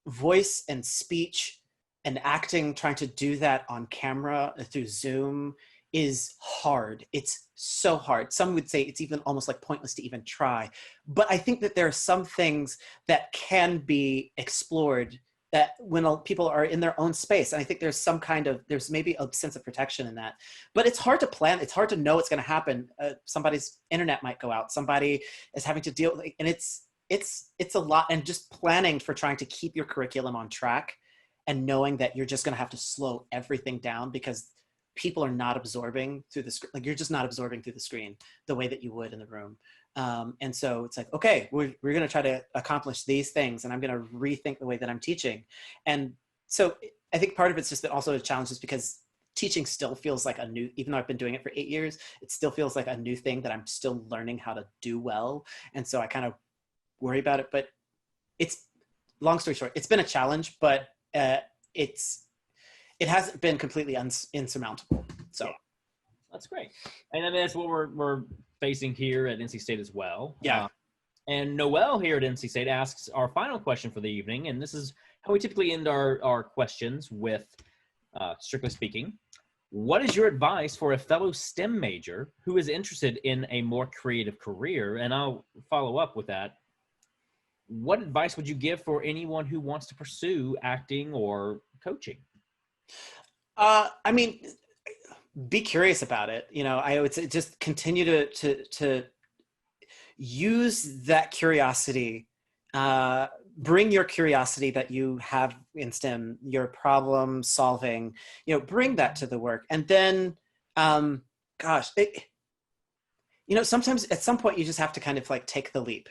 Voice and speech and acting, trying to do that on camera through Zoom is hard. It's so hard. Some would say it's even almost like pointless to even try. But I think that there are some things that can be explored that when people are in their own space. And I think there's maybe a sense of protection in that, but it's hard to plan. It's hard to know what's going to happen. Somebody's internet might go out. Somebody is having to deal with, and it's a lot. And just planning for trying to keep your curriculum on track and knowing that you're just going to have to slow everything down because people are not absorbing through the screen. Like you're just not absorbing through the screen the way that you would in the room. And so it's like, okay, we're going to try to accomplish these things, and I'm going to rethink the way that I'm teaching. And so I think part of it's just that also a challenge is because teaching still feels like even though I've been doing it for 8 years, it still feels like a new thing that I'm still learning how to do well. And so I kind of worry about it, but it's, long story short, it's been a challenge, but it hasn't been completely insurmountable. So. Yeah. That's great. And I mean, that's what we're facing here at NC State as well. Yeah. And Noel here at NC State asks our final question for the evening, and this is how we typically end our questions with, strictly speaking, what is your advice for a fellow STEM major who is interested in a more creative career? And I'll follow up with that. What advice would you give for anyone who wants to pursue acting or coaching? I mean, be curious about it. You know, I would say just continue to use that curiosity. Bring your curiosity that you have in STEM, your problem solving, you know, bring that to the work. And then, you know, sometimes at some point you just have to kind of like take the leap.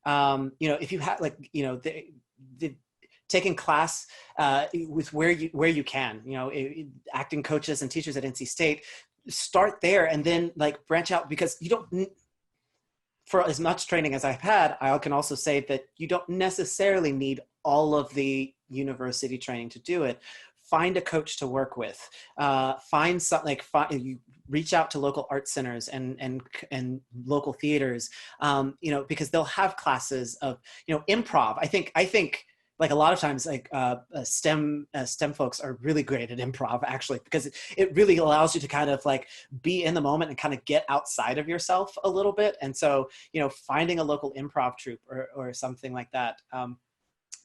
You know, if you have like, you know, the taking class with where you can, you know, acting coaches and teachers at NC State, start there and then like branch out, because you don't, for as much training as I've had, I can also say that you don't necessarily need all of the university training to do it. Find a coach to work with. Find something like you reach out to local art centers and local theaters, you know, because they'll have classes of, you know, improv. I think like a lot of times, like STEM folks are really great at improv, actually, because it really allows you to kind of like be in the moment and kind of get outside of yourself a little bit. And so, you know, finding a local improv troupe or something like that.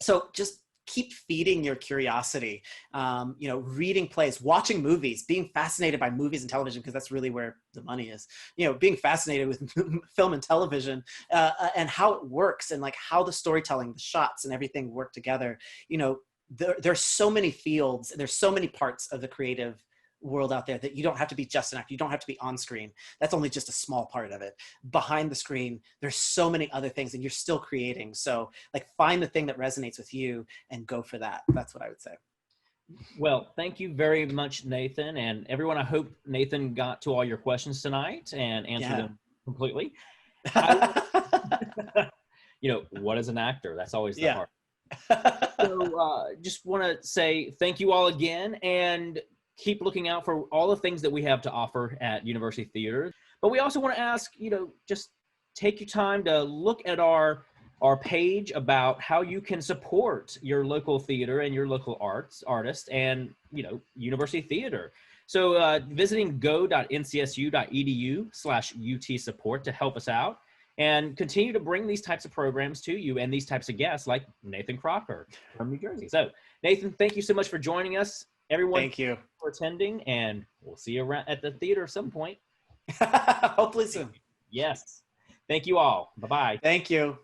So just keep feeding your curiosity, you know, reading plays, watching movies, being fascinated by movies and television, because that's really where the money is, you know, being fascinated with film and television and how it works, and like how the storytelling, the shots and everything work together. You know, there's so many fields, there's so many parts of the creative world out there that you don't have to be just an actor. You don't have to be on screen. That's only just a small part of it. Behind the screen, there's so many other things, and you're still creating. So like find the thing that resonates with you and go for that. That's what I would say. Well, thank you very much, Nathan, and everyone. I hope Nathan got to all your questions tonight and answered them completely. You know, what is an actor? That's always the hard. So just want to say thank you all again, and keep looking out for all the things that we have to offer at University Theater. But we also want to ask, you know, just take your time to look at our page about how you can support your local theater and your local artists and, you know, University Theater. So visiting go.ncsu.edu/UT support to help us out and continue to bring these types of programs to you and these types of guests like Nathan Crocker from New Jersey. So Nathan, thank you so much for joining us. Everyone, thank you for attending, and we'll see you around at the theater at some point. Hopefully soon. Yes. Thank you all. Bye-bye. Thank you.